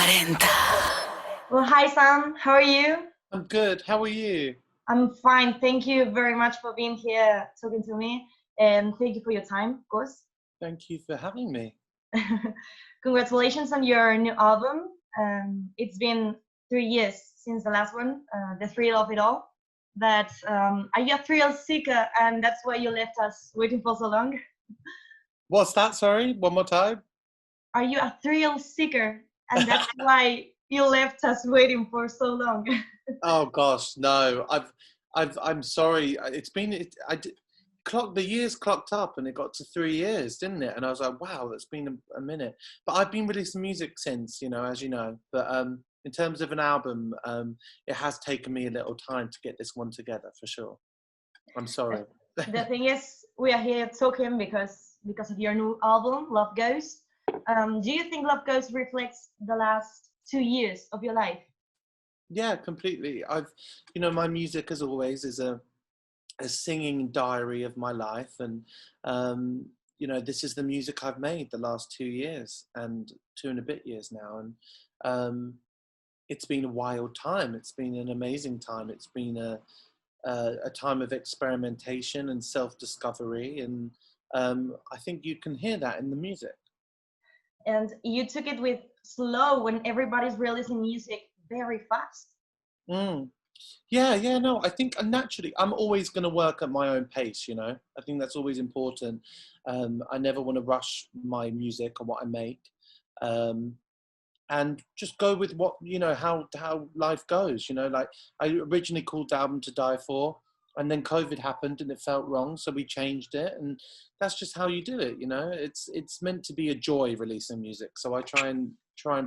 LOS40. Well, hi Sam, how are you? I'm good. How are you? I'm fine. Thank you very much for being here talking to me, and thank you for your time, of course. Thank you for having me. Congratulations on your new album. It's been 3 years since the last one, The Thrill of It All. But are you a thrill seeker, and that's why you left us waiting for so long? What's that? Sorry, one more time. Are you a thrill seeker, and that's why you left us waiting for so long? Oh gosh, no. I'm sorry. The years clocked up, and it got to 3 years, didn't it? And I was like, wow, that's been a minute. But I've been releasing music since, as you know. But in terms of an album, it has taken me a little time to get this one together, for sure. I'm sorry. The thing is, we are here talking because of your new album, Love Goes. Do you think Love Goes reflects the last 2 years of your life? Yeah, completely. My music, as always, is a singing diary of my life, and this is the music I've made the last 2 years and 2 and a bit years now, and it's been a wild time. It's been an amazing time. It's been a time of experimentation and self-discovery, and I think you can hear that in the music. And you took it with slow when everybody's releasing music very fast. Yeah, no, I think naturally I'm always going to work at my own pace, I think that's always important. I never want to rush my music or what I make, and just go with what, how life goes, like I originally called the album To Die For, and then COVID happened and it felt wrong, so we changed it, and that's just how you do it, it's meant to be a joy releasing music, so I try and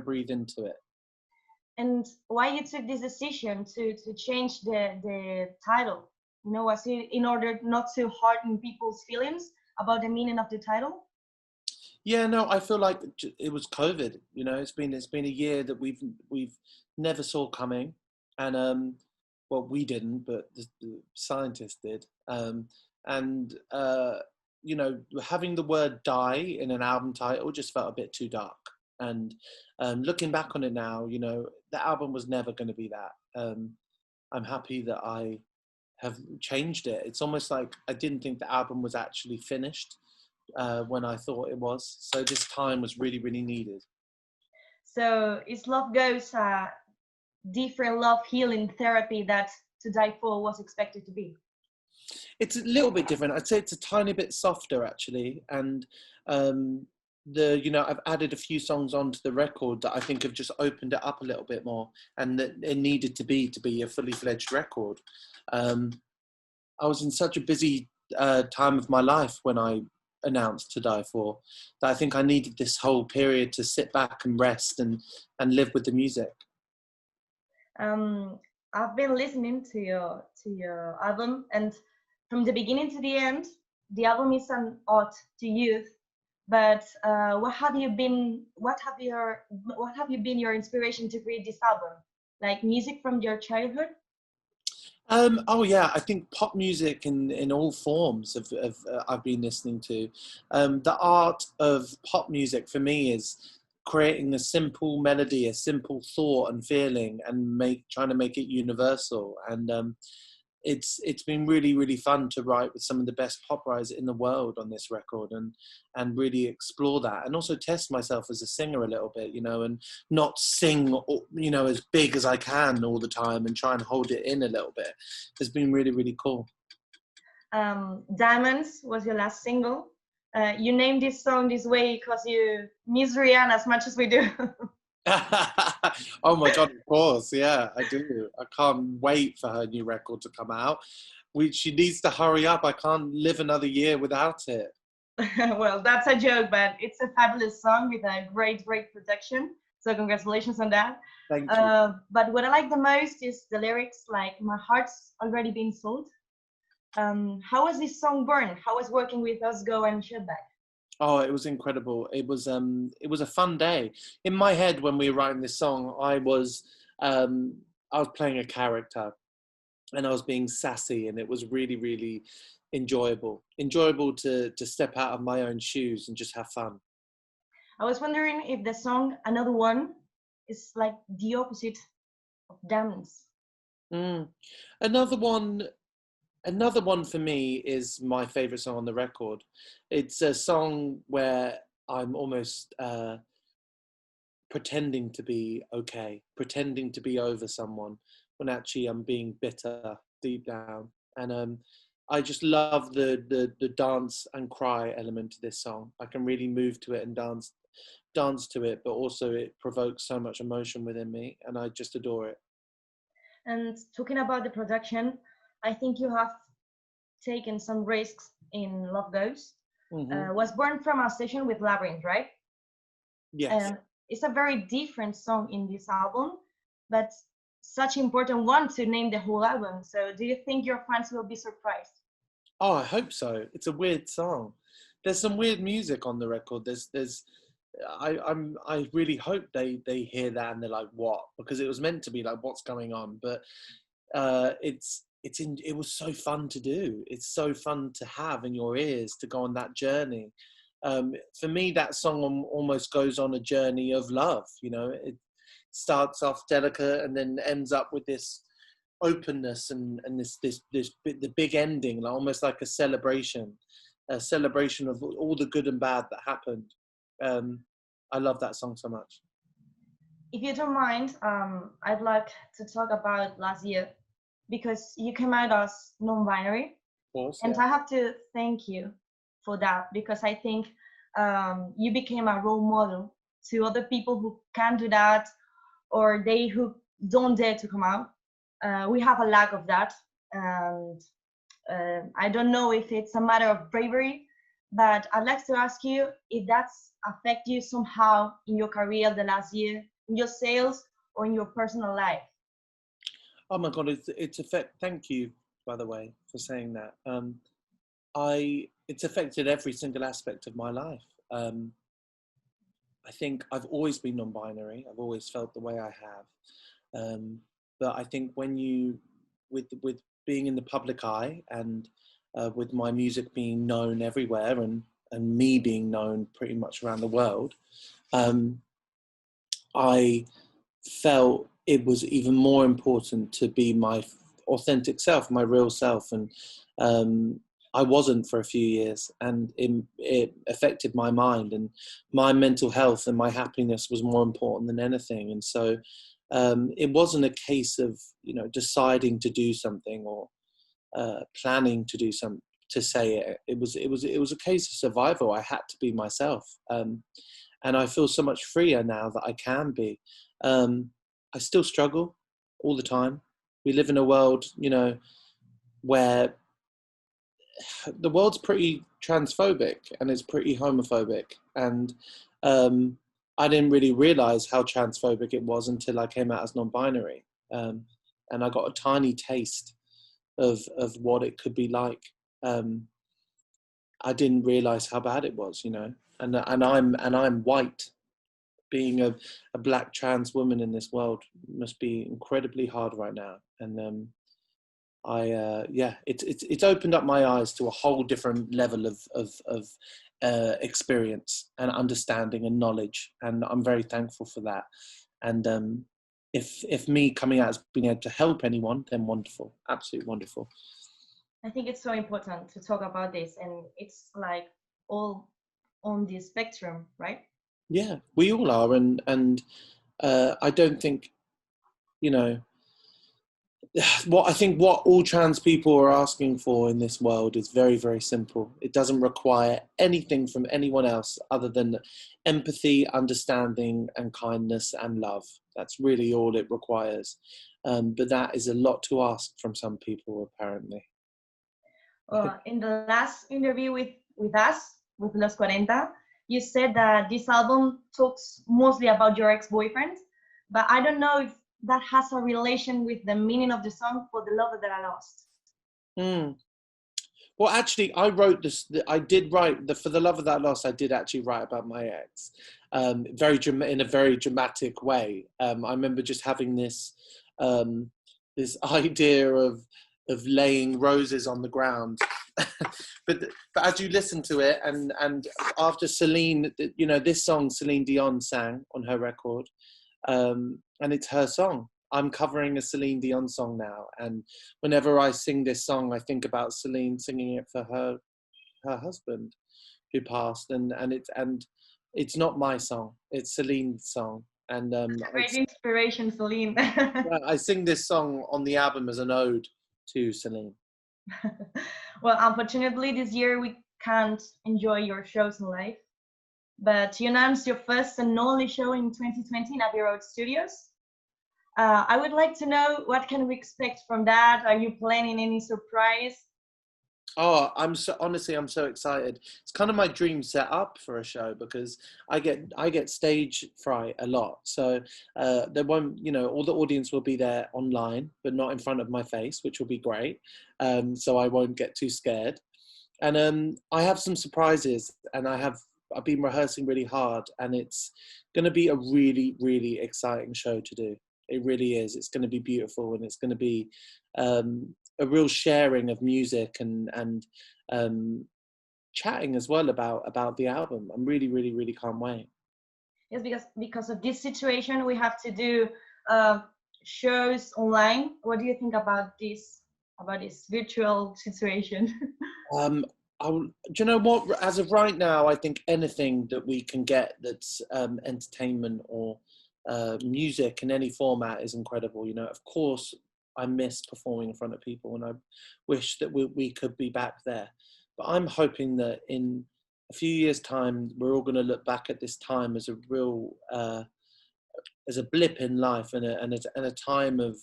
breathe into it. And why you took this decision to change the title? Was it in order not to harden people's feelings about the meaning of the title? Yeah, no, I feel like it was COVID. It's been a year that we've never saw coming, and well, we didn't, but the scientists did. Having the word "die" in an album title just felt a bit too dark. And looking back on it now, the album was never going to be that. I'm happy that I have changed it. It's almost like I didn't think the album was actually finished when I thought it was. So this time was really, really needed. So is Love Goes a different love healing therapy that To Die For was expected to be? It's a little bit different. I'd say it's a tiny bit softer, actually. And I've added a few songs onto the record that I think have just opened it up a little bit more, and that it needed to be a fully fledged record. I was in such a busy time of my life when I announced To Die For that I think I needed this whole period to sit back and rest and live with the music. I've been listening to your album, and from the beginning to the end, the album is an ode to youth. But what have been your inspiration to create this album? Like music from your childhood? Oh yeah, I think pop music in all forms I've been listening to. The art of pop music for me is creating a simple melody, a simple thought and feeling, and trying to make it universal. And it's been really, really fun to write with some of the best pop writers in the world on this record, and really explore that, and also test myself as a singer a little bit, and not sing, as big as I can all the time, and try and hold it in a little bit. It's been really, really cool. Diamonds was your last single. You named this song this way because you miss Rihanna as much as we do. Oh my God, of course, yeah, I do. I can't wait for her new record to come out. She needs to hurry up. I can't live another year without it. Well, that's a joke, but it's a fabulous song with a great production. So congratulations on that. Thank you. But what I like the most is the lyrics, like "My heart's already been sold." How was this song born? How was working with Us Go and Shutback? Oh, it was incredible. It was a fun day. In my head, when we were writing this song, I was playing a character, and I was being sassy, and it was really, really enjoyable to step out of my own shoes and just have fun. I was wondering if the song Another One is like the opposite of dance. Mm. Another one for me is my favorite song on the record. It's a song where I'm almost pretending to be okay, pretending to be over someone when actually I'm being bitter deep down. And I just love the dance and cry element to this song. I can really move to it and dance to it, but also it provokes so much emotion within me, and I just adore it. And talking about the production, I think you have taken some risks in Love Goes. Was born from a session with Labyrinth, right? Yes. It's a very different song in this album, but such important one to name the whole album. So do you think your fans will be surprised? Oh, I hope so. It's a weird song. There's some weird music on the record. I really hope they hear that and they're like, what? Because it was meant to be like, what's going on? But it was so fun to do. It's so fun to have in your ears, to go on that journey. For me, that song almost goes on a journey of love. You know, it starts off delicate and then ends up with this openness and the big ending, like, almost like a celebration of all the good and bad that happened. I love that song so much. If you don't mind, I'd like to talk about last year, because you came out as non-binary. Of course, and yeah. I have to thank you for that, because I think you became a role model to other people who can do that, or they who don't dare to come out. We have a lack of that, and I don't know if it's a matter of bravery, but I'd like to ask you if that's affect you somehow in your career the last year, in your sales or in your personal life. Oh my God, thank you, by the way, for saying that. It's affected every single aspect of my life. I think I've always been non-binary. I've always felt the way I have. But I think when with being in the public eye, and with my music being known everywhere, and me being known pretty much around the world, I felt it was even more important to be my authentic self, my real self. And I wasn't for a few years, and it affected my mind, and my mental health and my happiness was more important than anything. And so it wasn't a case of, you know, deciding to do something or planning to do something to say it. It was a case of survival. I had to be myself, and I feel so much freer now that I can be. I still struggle all the time. We live in a world, you know, where the world's pretty transphobic and it's pretty homophobic. And I didn't really realize how transphobic it was until I came out as non-binary. And I got a tiny taste of what it could be like. I didn't realize how bad it was, you know, and I'm white. Being a black trans woman in this world must be incredibly hard right now. And it's opened up my eyes to a whole different level of experience and understanding and knowledge, and I'm very thankful for that. And if me coming out has been able to help anyone, then wonderful, absolutely wonderful. I think it's so important to talk about this, and it's like all on the spectrum, right? Yeah, we all are, and I don't think, you know, what all trans people are asking for in this world is very, very simple. It doesn't require anything from anyone else other than empathy, understanding, and kindness and love. That's really all it requires. But that is a lot to ask from some people, apparently. In the last interview with us, with LOS40, you said that this album talks mostly about your ex-boyfriend, but I don't know if that has a relation with the meaning of the song For the Lover That I Lost. Well, actually, I wrote this. I did write For the Lover That I Lost. I did actually write about my ex, in a very dramatic way. I remember just having this this idea of laying roses on the ground. but as you listen to it, and after Celine, you know, this song Céline Dion sang on her record, and it's her song. I'm covering a Céline Dion song now, and whenever I sing this song, I think about Céline singing it for her husband who passed, and it's not my song, it's Céline's song. And Great inspiration, Céline. I sing this song on the album as an ode to Céline. Well, unfortunately, this year we can't enjoy your shows in live, but you announced your first and only show in 2020 in Abbey Road Studios. I would like to know, what can we expect from that? Are you planning any surprise? Oh, I'm so excited. It's kind of my dream setup for a show, because I get stage fright a lot. So there won't, all the audience will be there online, but not in front of my face, which will be great. So I won't get too scared. And I have some surprises, and I've been rehearsing really hard, and it's going to be a really, really exciting show to do. It really is. It's going to be beautiful, and it's going to be a real sharing of music and chatting as well about the album. I'm really, really, really can't wait. Yes, because of this situation, we have to do shows online. What do you think about this virtual situation? Do you know what? As of right now, I think anything that we can get that's entertainment or music in any format is incredible. Of course, I miss performing in front of people, and I wish that we could be back there. But I'm hoping that in a few years' time, we're all going to look back at this time as a real, as a blip in life, and a time of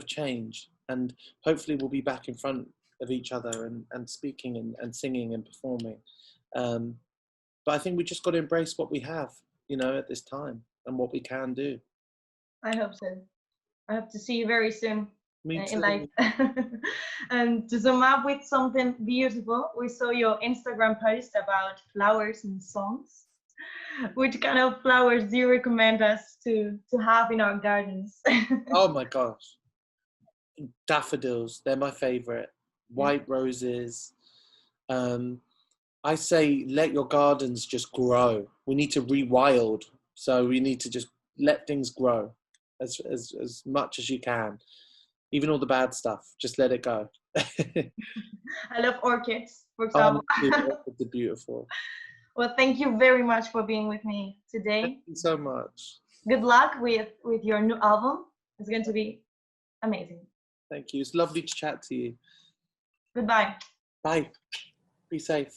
change. And hopefully, we'll be back in front of each other and speaking and singing and performing. But I think we just got to embrace what we have, at this time, and what we can do. I hope so. I hope to see you very soon in life. And to sum up with something beautiful, we saw your Instagram post about flowers and songs. Which kind of flowers do you recommend us to have in our gardens? Oh my gosh. Daffodils, they're my favorite. White roses. I say let your gardens just grow. We need to rewild. So we need to just let things grow as much as you can. Even all the bad stuff, just let it go. I love orchids, for example. Orchids are beautiful. Well, thank you very much for being with me today. Thank you so much. Good luck with your new album. It's going to be amazing. Thank you. It's lovely to chat to you. Goodbye. Bye. Be safe.